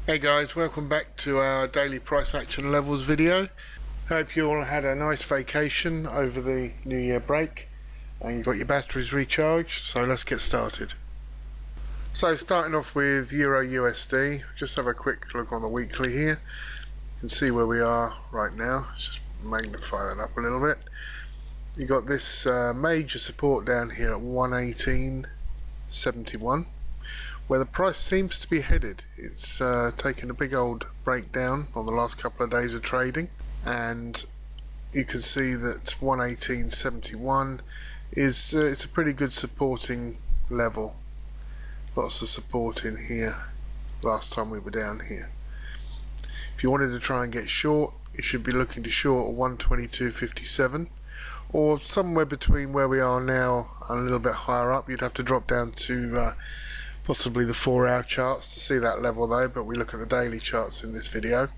Hey guys, welcome back to our daily price action levels video. Hope you all had a nice vacation over the New Year break and you got your batteries recharged, so let's get started. So starting off with EURUSD, just have a quick look on the weekly here. You can see where we are right now. Let's just magnify that up a little bit. You got this major support down here at 118.71. where the price seems to be headed. It's taken a big old breakdown on the last couple of days of trading, and you can see that 118.71 is it's a pretty good supporting level. Lots of support in here last time we were down here. If you wanted to try and get short, you should be looking to short at 122.57, or somewhere between where we are now and a little bit higher up. You'd have to drop down to possibly the 4-hour charts to see that level though, but we look at the daily charts in this video.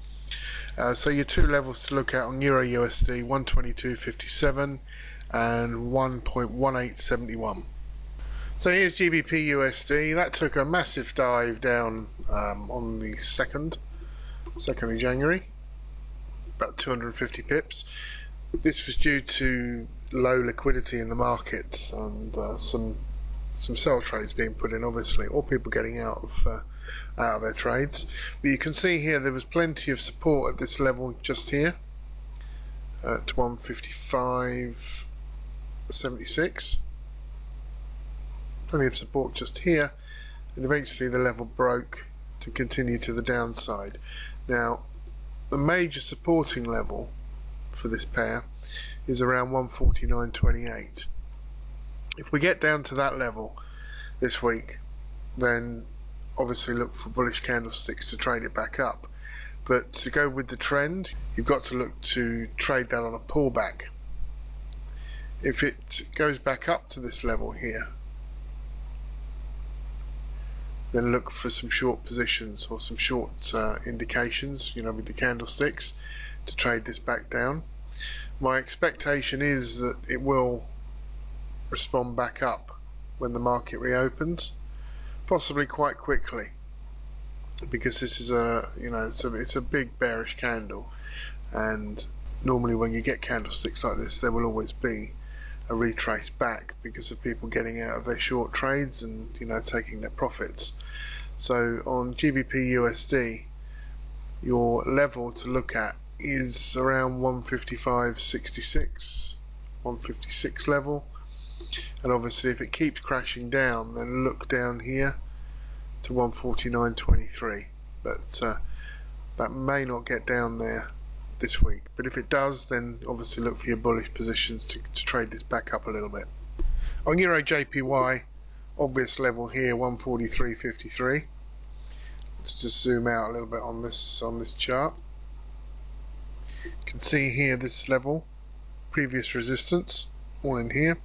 So your two levels to look at on EURUSD, 122.57 and 1.1871. So here's GBPUSD. That took a massive dive down on the 2nd of January, about 250 pips. This was due to low liquidity in the markets and some sell trades being put in, obviously, or people getting out of their trades. But you can see here there was plenty of support at this level just here at 155.76. Plenty of support just here, and eventually the level broke to continue to the downside. Now the major supporting level for this pair is around 149.28. If we get down to that level this week, then obviously look for bullish candlesticks to trade it back up. But to go with the trend, you've got to look to trade that on a pullback. If it goes back up to this level here, then look for some short positions or some short indications, with the candlesticks to trade this back down. My expectation is that it will respond back up when the market reopens, possibly quite quickly, because this is it's a big bearish candle, and normally when you get candlesticks like this there will always be a retrace back because of people getting out of their short trades and taking their profits. So on GBPUSD, your level to look at is around 155.66, 156 level. And obviously if it keeps crashing down, then look down here to 149.23, but that may not get down there this week. But if it does, then obviously look for your bullish positions to trade this back up a little bit. On EURJPY, obvious level here, 143.53. Let's just zoom out a little bit on this chart. You can see here this level, previous resistance, all in here.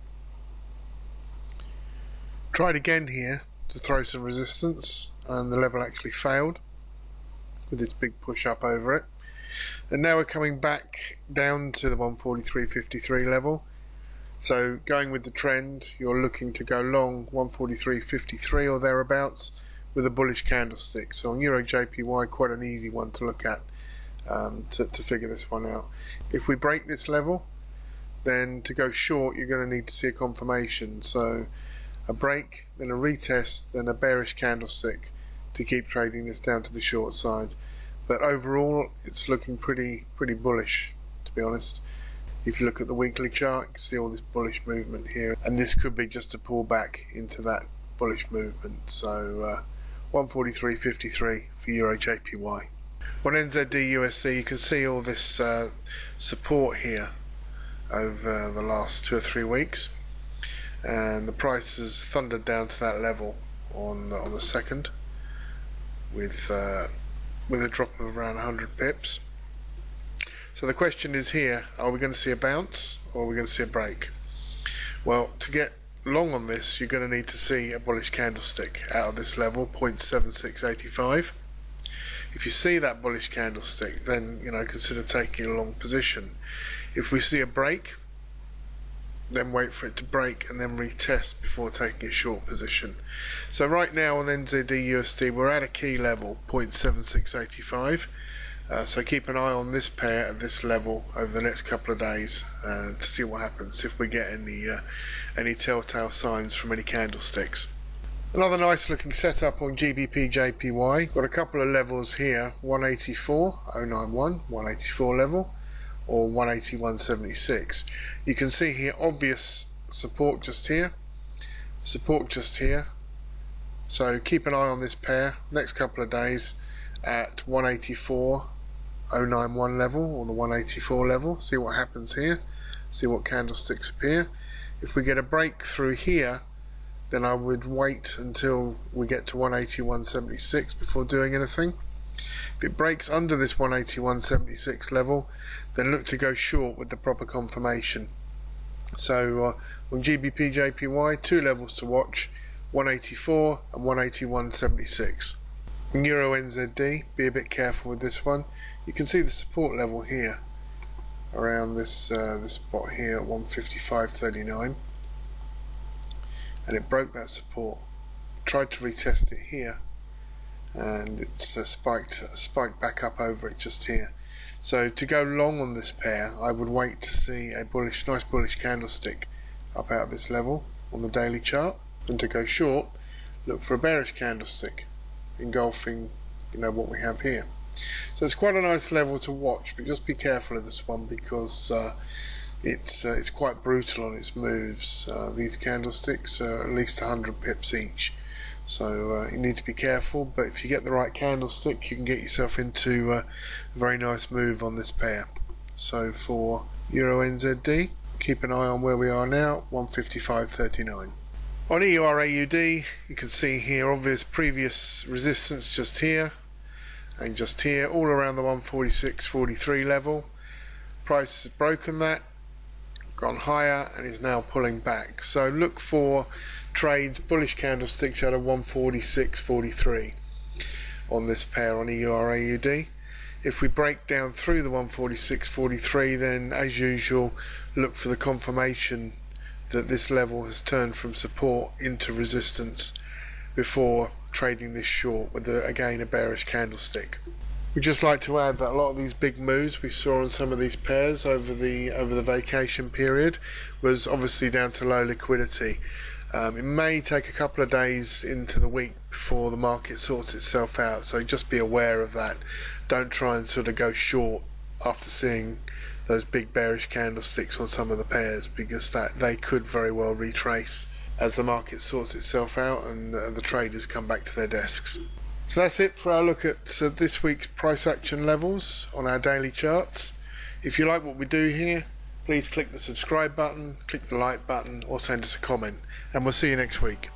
Tried again here to throw some resistance, and the level actually failed with its big push up over it. And now we're coming back down to the 143.53 level. So going with the trend, you're looking to go long 143.53 or thereabouts with a bullish candlestick. So on EURJPY, quite an easy one to look at to figure this one out. If we break this level, then to go short you're going to need to see a confirmation. So a break, then a retest, then a bearish candlestick to keep trading this down to the short side. But overall it's looking pretty bullish, to be honest. If you look at the weekly chart, you can see all this bullish movement here, and this could be just a pullback into that bullish movement. So 143.53 for EURJPY. On NZDUSD, you can see all this support here over the last 2 or 3 weeks, and the price has thundered down to that level on the 2nd with a drop of around 100 pips. So the question is here, are we going to see a bounce or are we going to see a break? Well, to get long on this, you're going to need to see a bullish candlestick out of this level, 0.7685. If you see that bullish candlestick, then consider taking a long position. If we see a break, then wait for it to break and then retest before taking a short position. So right now on NZDUSD we're at a key level 0.7685, so keep an eye on this pair at this level over the next couple of days to see what happens, if we get any telltale signs from any candlesticks. Another nice looking setup on GBPJPY. Got a couple of levels here, 184.091, 184 level, or 181.76. You can see here obvious support just here, support just here. So keep an eye on this pair next couple of days at 184.091 level, or the 184 level. See what happens here, see what candlesticks appear. If we get a breakthrough here, then I would wait until we get to 181.76 before doing anything. If it breaks under this 181.76 level, then look to go short with the proper confirmation. So on GBPJPY, two levels to watch, 184 and 181.76. In EURNZD, be a bit careful with this one. You can see the support level here around this spot here at 155.39, and it broke that support. Tried to retest it here, and it's spiked back up over it just here. So to go long on this pair, I would wait to see a nice bullish candlestick up out of this level on the daily chart, and to go short, look for a bearish candlestick engulfing, what we have here. So it's quite a nice level to watch, but just be careful of this one because it's quite brutal on its moves. These candlesticks are at least 100 pips each. So you need to be careful, but if you get the right candlestick, you can get yourself into a very nice move on this pair. So for EURNZD, keep an eye on where we are now, 155.39. On EURAUD, you can see here obvious previous resistance just here and just here, all around the 146.43 level. Price has broken that, gone higher, and is now pulling back. So look for trades, bullish candlesticks out of 146.43 on this pair on EURAUD. If we break down through the 146.43, then as usual look for the confirmation that this level has turned from support into resistance before trading this short with again a bearish candlestick. We'd just like to add that a lot of these big moves we saw on some of these pairs over the vacation period was obviously down to low liquidity. It may take a couple of days into the week before the market sorts itself out, so just be aware of that. Don't try and sort of go short after seeing those big bearish candlesticks on some of the pairs, because they could very well retrace as the market sorts itself out and the traders come back to their desks. So that's it for our look at this week's price action levels on our daily charts. If you like what we do here, please click the subscribe button, click the like button, or send us a comment, and we'll see you next week.